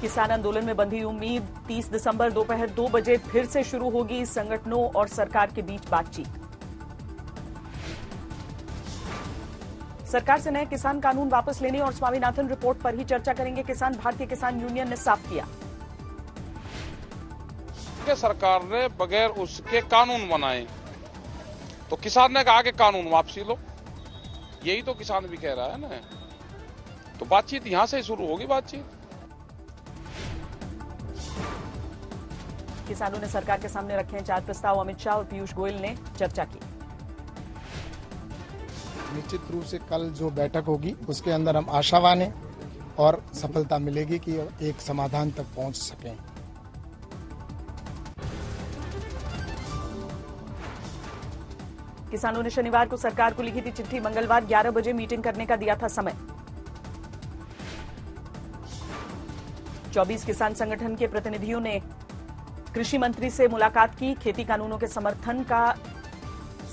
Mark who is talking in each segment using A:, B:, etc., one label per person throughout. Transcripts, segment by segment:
A: किसान आंदोलन में बंधी उम्मीद 30 दिसंबर दोपहर 2 बजे फिर से शुरू होगी संगठनों और सरकार के बीच बातचीत। सरकार से नए किसान कानून वापस लेने और स्वामीनाथन रिपोर्ट पर ही चर्चा करेंगे किसान, भारतीय किसान यूनियन ने साफ किया।
B: सरकार ने बगैर उसके कानून बनाए तो किसान ने कहा कि कानून वापसी लो, यही तो किसान भी कह रहा है ना। तो बातचीत यहां से शुरू होगी। बातचीत
A: किसानों ने सरकार के सामने रखे हैं 4 प्रस्ताव। अमित शाह और पीयूष गोयल ने चर्चा की।
C: निश्चित रूप से कल जो बैठक होगी उसके अंदर हम आशावान हैं और सफलता मिलेगी कि एक समाधान तक पहुंच सकें।
A: किसानों ने शनिवार को सरकार को लिखी थी चिट्ठी। मंगलवार 11 बजे मीटिंग करने का दिया था समय। 24 किसान संगठन के प्रतिनिधियों ने कृषि मंत्री से मुलाकात की। खेती कानूनों के समर्थन का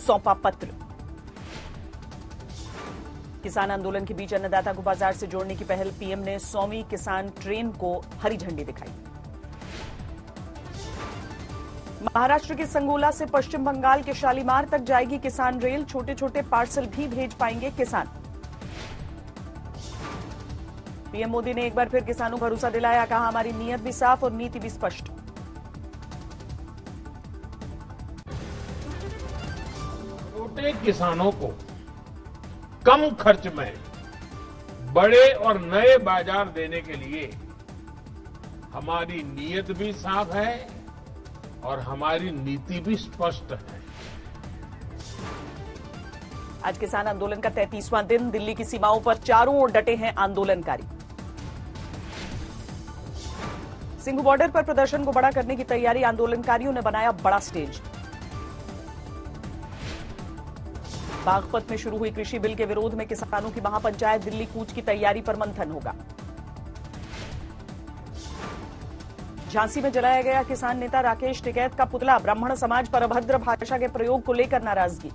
A: सौंपा पत्र। किसान आंदोलन के बीच अन्नदाता को बाजार से जोड़ने की पहल। पीएम ने 100वीं किसान ट्रेन को हरी झंडी दिखाई। महाराष्ट्र के संगोला से पश्चिम बंगाल के शालीमार तक जाएगी किसान रेल। छोटे छोटे पार्सल भी भेज पाएंगे किसान। पीएम मोदी ने एक बार फिर किसानों को भरोसा दिलाया। कहा, हमारी नीयत भी साफ और नीति भी स्पष्ट।
D: छोटे किसानों को कम खर्च में बड़े और नए बाजार देने के लिए हमारी नीयत भी साफ है और हमारी नीति भी स्पष्ट है।
A: आज किसान आंदोलन का 33वां दिन। दिल्ली की सीमाओं पर चारों ओर डटे हैं आंदोलनकारी। सिंघू बॉर्डर पर प्रदर्शन को बड़ा करने की तैयारी। आंदोलनकारियों ने बनाया बड़ा स्टेज। बागपत में शुरू हुई कृषि बिल के विरोध में किसानों की महापंचायत। दिल्ली कूच की तैयारी पर मंथन होगा। झांसी में जलाया गया किसान नेता राकेश टिकैत का पुतला। ब्राह्मण समाज पर अभद्र भाषा के प्रयोग को लेकर नाराजगी।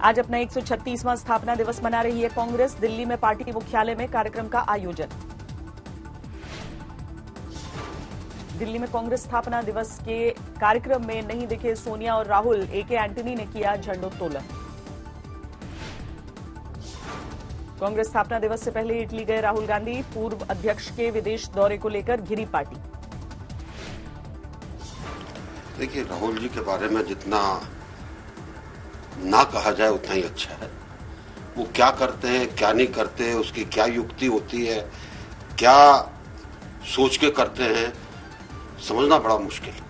A: आज अपना 136वां स्थापना दिवस मना रही है कांग्रेस। दिल्ली में पार्टी मुख्यालय में कार्यक्रम का आयोजन। दिल्ली में कांग्रेस स्थापना दिवस के कार्यक्रम में नहीं दिखे सोनिया और राहुल। एके एंटनी ने किया झंडोत्तोलन। कांग्रेस स्थापना दिवस से पहले इटली गए राहुल गांधी। पूर्व अध्यक्ष के विदेश दौरे को लेकर घिरी पार्टी।
E: देखिए, राहुल जी के बारे में जितना ना कहा जाए उतना ही अच्छा है। वो क्या करते हैं, क्या नहीं करते, उसकी क्या युक्ति होती है, क्या सोच के करते हैं, समझना बड़ा मुश्किल है।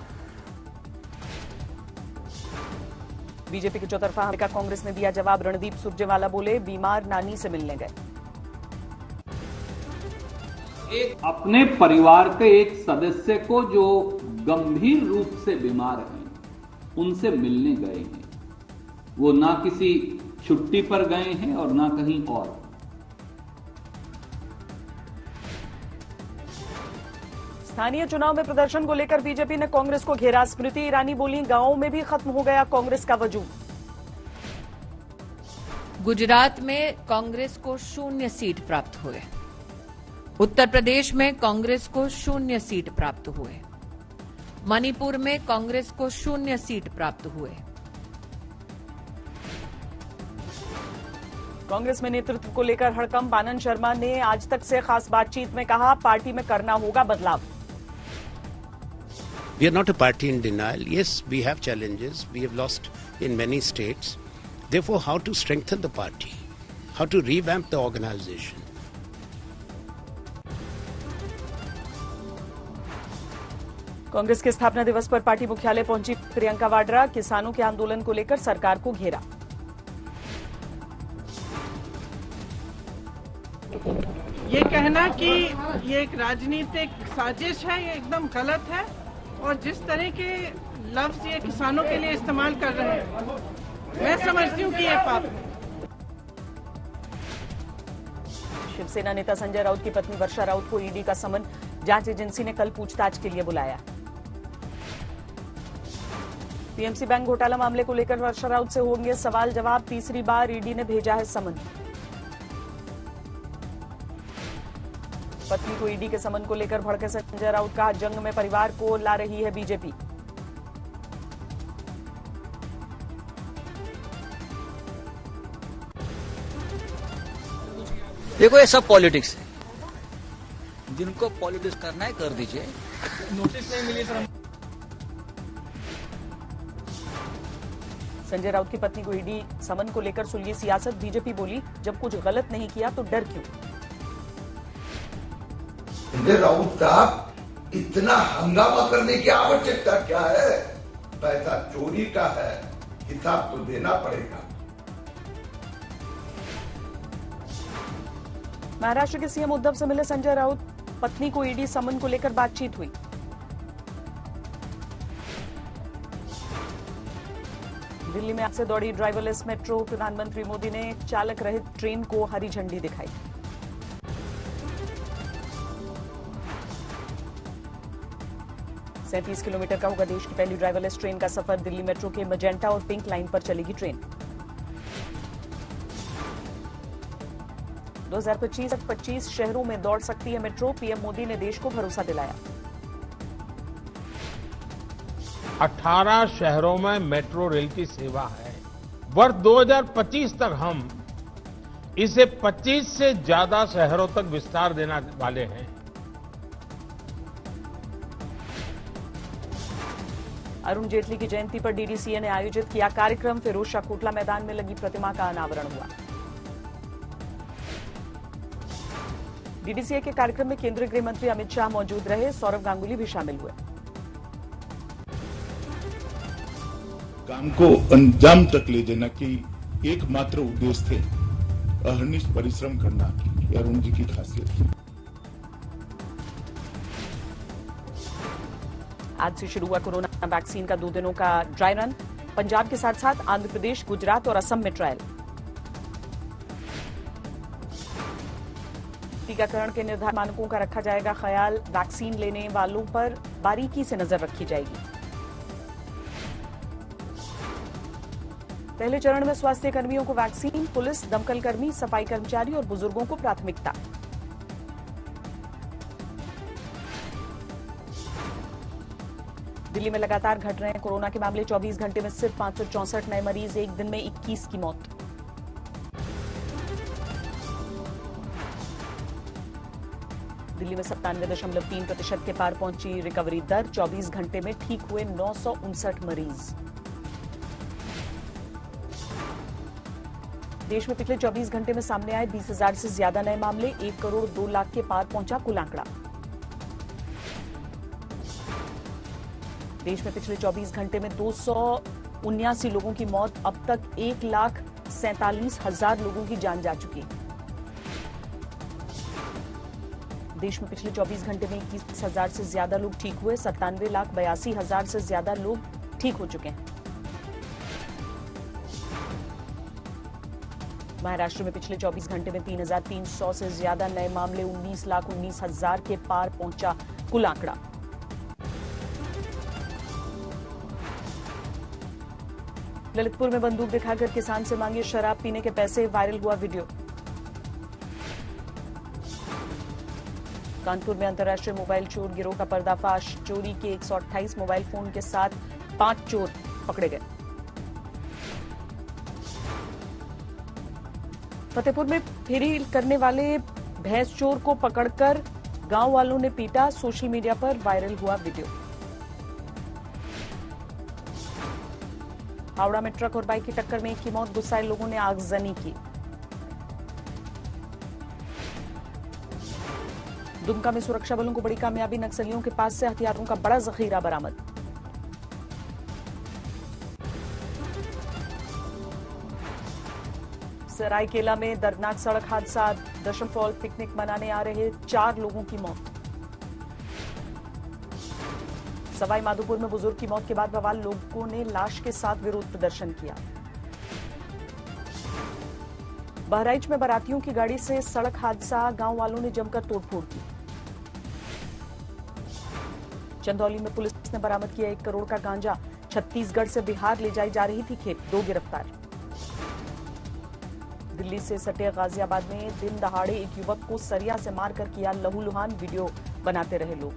A: बीजेपी के चौतरफा हमले का कांग्रेस ने दिया जवाब। रणदीप सुरजेवाला बोले, बीमार नानी से मिलने गए।
F: अपने परिवार के एक सदस्य को जो गंभीर रूप से बीमार हैं, उनसे मिलने गए हैं। वो ना किसी छुट्टी पर गए हैं और ना कहीं और।
A: स्थानीय चुनाव में प्रदर्शन को लेकर बीजेपी ने कांग्रेस को घेरा। स्मृति ईरानी बोली, गांवों में भी खत्म हो गया कांग्रेस का वजूद।
G: गुजरात में कांग्रेस को 0 सीट प्राप्त हुए। उत्तर प्रदेश में कांग्रेस को 0 सीट प्राप्त हुए। मणिपुर में कांग्रेस को 0 सीट प्राप्त हुए।
A: कांग्रेस में नेतृत्व को लेकर हड़कंप। आनंद शर्मा ने आज तक से खास बातचीत में कहा, पार्टी में करना होगा बदलाव।
H: We are not a party in denial. Yes, we have challenges. We have lost in many states. Therefore, how to strengthen the party? How to revamp the organization?
A: Congress के स्थापना दिवस पर पार्टी मुख्यालय पहुंची प्रियंका वाड्रा। किसानों के आंदोलन को लेकर सरकार को घेरा।
I: ये कहना कि ये एक राजनीतिक साजिश है, ये एकदम गलत है। और जिस तरह के लफ्ज ये किसानों के लिए इस्तेमाल कर रहे हैं, मैं समझती हूँ कि ये पाप है।
A: शिवसेना नेता संजय राउत की पत्नी वर्षा राउत को ईडी का समन। जांच एजेंसी ने कल पूछताछ के लिए बुलाया। पीएमसी बैंक घोटाला मामले को लेकर वर्षा राउत से होंगे सवाल जवाब। तीसरी बार ईडी ने भेजा है समन। पत्नी को ईडी के समन को लेकर भड़के संजय राउत, कहा जंग में परिवार को ला रही है बीजेपी।
J: देखो ये सब पॉलिटिक्स है, जिनको पॉलिटिक्स करना है कर दीजिए।
A: नोटिस नहीं मिली सर। संजय राउत की पत्नी को ईडी समन को लेकर सुलझी सियासत, बीजेपी बोली जब कुछ गलत नहीं किया तो डर क्यों।
K: संजय राउत साहब, इतना हंगामा करने की आवश्यकता क्या है? पैसा चोरी का है, हिसाब तो देना पड़ेगा।
A: महाराष्ट्र के सीएम उद्धव से मिले संजय राउत, पत्नी को ईडी समन को लेकर बातचीत हुई। दिल्ली में आज से दौड़ी ड्राइवरलेस मेट्रो, प्रधानमंत्री मोदी ने चालक रहित ट्रेन को हरी झंडी दिखाई। सैंतीस किलोमीटर का होगा देश की पहली ड्राइवरलेस ट्रेन का सफर। दिल्ली मेट्रो के मजेंटा और पिंक लाइन पर चलेगी ट्रेन। 2025 तक 25 शहरों में दौड़ सकती है मेट्रो, पीएम मोदी ने देश को भरोसा दिलाया।
D: 18 शहरों में मेट्रो रेल की सेवा है। वर्ष 2025 तक हम इसे 25 से ज्यादा शहरों तक विस्तार देने वाले हैं।
A: अरुण जेटली की जयंती पर डीडीसीए ने आयोजित किया कार्यक्रम, फिरोज शाह कोटला मैदान में लगी प्रतिमा का अनावरण हुआ। डीडीसीए के कार्यक्रम में केंद्रीय गृह मंत्री अमित शाह मौजूद रहे, सौरव गांगुली भी शामिल हुए।
L: काम को अंजाम तक ले जाना की एकमात्र उद्देश्य थे, अहर्निश परिश्रम करना, यह अरुण जी की खासियत थी।
A: आज से शुरू हुआ कोरोना वैक्सीन का 2 दिनों का ड्राई रन, पंजाब के साथ साथ आंध्र प्रदेश, गुजरात और असम में ट्रायल। टीकाकरण के निर्धारित मानकों का रखा जाएगा ख्याल, वैक्सीन लेने वालों पर बारीकी से नजर रखी जाएगी। पहले चरण में स्वास्थ्य कर्मियों को वैक्सीन, पुलिस, दमकल कर्मी, सफाई कर्मचारी और बुजुर्गों को प्राथमिकता। दिल्ली में लगातार घट रहे हैं कोरोना के मामले, 24 घंटे में सिर्फ 564 नए मरीज, एक दिन में 21 की मौत। दिल्ली में 97.3% के पार पहुंची रिकवरी दर, 24 घंटे में ठीक हुए 959 मरीज। देश में पिछले 24 घंटे में सामने आए 20,000 से ज्यादा नए मामले, 1 करोड़ 2 लाख के पार पहुंचा कुल आंकड़ा। देश में पिछले 24 घंटे में 279 लोगों की मौत, अब तक 1,47,000 लोगों की जान जा चुकी। देश में पिछले 24 घंटे में 21,000 से ज्यादा लोग ठीक हुए, 97,82,000 से ज्यादा लोग ठीक हो चुके हैं। महाराष्ट्र में पिछले 24 घंटे में 3,300 से ज्यादा नए मामले, 19,19,000 के पार पहुंचा कुल आंकड़ा। ललितपुर में बंदूक दिखाकर किसान से मांगे शराब पीने के पैसे, वायरल हुआ वीडियो। कानपुर में अंतर्राष्ट्रीय मोबाइल चोर गिरोह का पर्दाफाश, चोरी के 128 मोबाइल फोन के साथ 5 चोर पकड़े गए। फतेहपुर में फेरी करने वाले भैंस चोर को पकड़कर गांव वालों ने पीटा, सोशल मीडिया पर वायरल हुआ वीडियो। हावड़ा में ट्रक और बाइक की टक्कर में एक की मौत, गुस्साए लोगों ने आगजनी की। दुमका में सुरक्षा बलों को बड़ी कामयाबी, नक्सलियों के पास से हथियारों का बड़ा जखीरा बरामद। सरायकेला में दर्दनाक सड़क हादसा, दशम फॉल पिकनिक मनाने आ रहे 4 लोगों की मौत। सवाई माधोपुर में बुजुर्ग की मौत के बाद बवाल, लोगों ने लाश के साथ विरोध प्रदर्शन किया। बहराइच में बारातियों की गाड़ी से सड़क हादसा, गांव वालों ने जमकर तोड़फोड़ की। चंदौली में पुलिस ने बरामद किया 1 करोड़ का गांजा, छत्तीसगढ़ से बिहार ले जाई जा रही थी खेप, 2 गिरफ्तार। दिल्ली दिल्ली से सटे गाजियाबाद में दिन दहाड़े एक युवक को सरिया से मारकर किया लहूलुहान, वीडियो बनाते रहे लोग।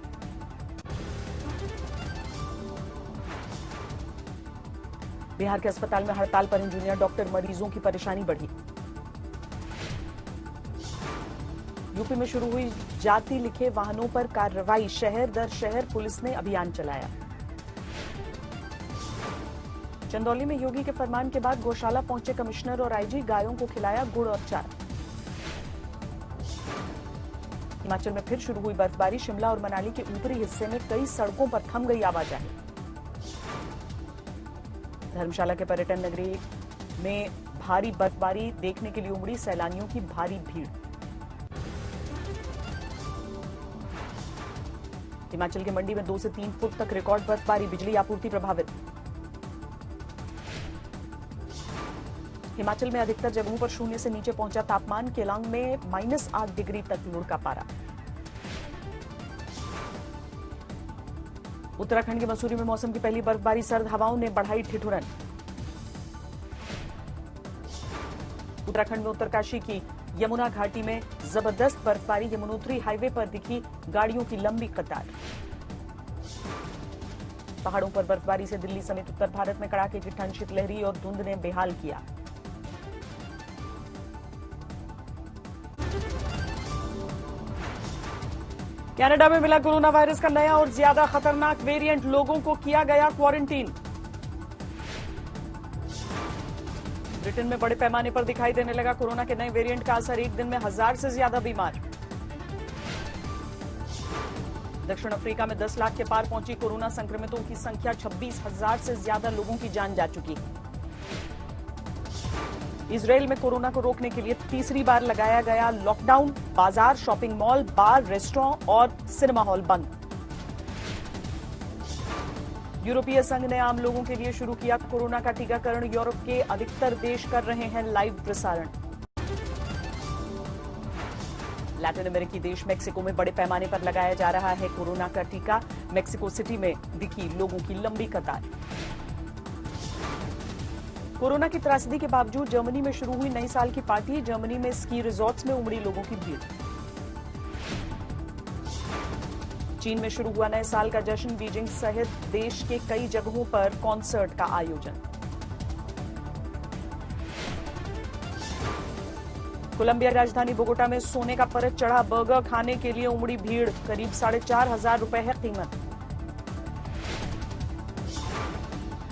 A: बिहार के अस्पताल में हड़ताल पर जूनियर डॉक्टर, मरीजों की परेशानी बढ़ी। यूपी में शुरू हुई जाति लिखे वाहनों पर कार्रवाई, शहर दर शहर पुलिस ने अभियान चलाया। चंदौली में योगी के फरमान के बाद गौशाला पहुंचे कमिश्नर और आईजी, गायों को खिलाया गुड़ और चारा। हिमाचल में फिर शुरू हुई बर्फबारी, शिमला और मनाली के ऊपरी हिस्से में कई सड़कों पर थम गई आवाजाही। धर्मशाला के पर्यटन नगरी में भारी बर्फबारी देखने के लिए उमड़ी सैलानियों की भारी भीड़। हिमाचल के मंडी में 2 से 3 फुट तक रिकॉर्ड बर्फबारी, बिजली आपूर्ति प्रभावित। हिमाचल में अधिकतर जगहों पर शून्य से नीचे पहुंचा तापमान, केलांग में -8 डिग्री तक लुढ़का पारा। उत्तराखंड के मसूरी में मौसम की पहली बर्फबारी, सर्द हवाओं ने बढ़ाई ठिठुरन। उत्तराखंड में उत्तरकाशी की यमुना घाटी में जबरदस्त बर्फबारी, यमुनोत्री हाईवे पर दिखी गाड़ियों की लंबी कतार। पहाड़ों पर बर्फबारी से दिल्ली समेत उत्तर भारत में कड़ाके की ठंड, शीतलहरी और धुंध ने बेहाल किया। कनाडा में मिला कोरोना वायरस का नया और ज्यादा खतरनाक वेरिएंट, लोगों को किया गया क्वारंटीन। ब्रिटेन में बड़े पैमाने पर दिखाई देने लगा कोरोना के नए वेरिएंट का असर, एक दिन में 1000 से ज्यादा बीमार। दक्षिण अफ्रीका में 10 लाख के पार पहुंची कोरोना संक्रमितों की संख्या, 26,000 से ज्यादा लोगों की जान जा चुकी। इजरायल में कोरोना को रोकने के लिए तीसरी बार लगाया गया लॉकडाउन, बाजार, शॉपिंग मॉल, बार, रेस्टोरेंट और सिनेमा हॉल बंद। यूरोपीय संघ ने आम लोगों के लिए शुरू किया कोरोना का टीकाकरण, यूरोप के अधिकतर देश कर रहे हैं लाइव प्रसारण। लैटिन अमेरिकी देश मेक्सिको में बड़े पैमाने पर लगाया जा रहा है कोरोना का टीका, मेक्सिको सिटी में दिखी लोगों की लंबी कतार। कोरोना की त्रासदी के बावजूद जर्मनी में शुरू हुई नई साल की पार्टी, जर्मनी में स्की रिजॉर्ट्स में उमड़ी लोगों की भीड़। चीन में शुरू हुआ नए साल का जश्न, बीजिंग सहित देश के कई जगहों पर कॉन्सर्ट का आयोजन। कोलंबिया राजधानी बोगोटा में सोने का परत चढ़ा, बर्गर खाने के लिए उमड़ी भीड़, करीब 4,500 रुपए है कीमत।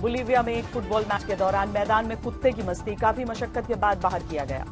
A: बोलीविया में एक फुटबॉल मैच के दौरान मैदान में कुत्ते की मस्ती, काफी मशक्कत के बाद बाहर किया गया।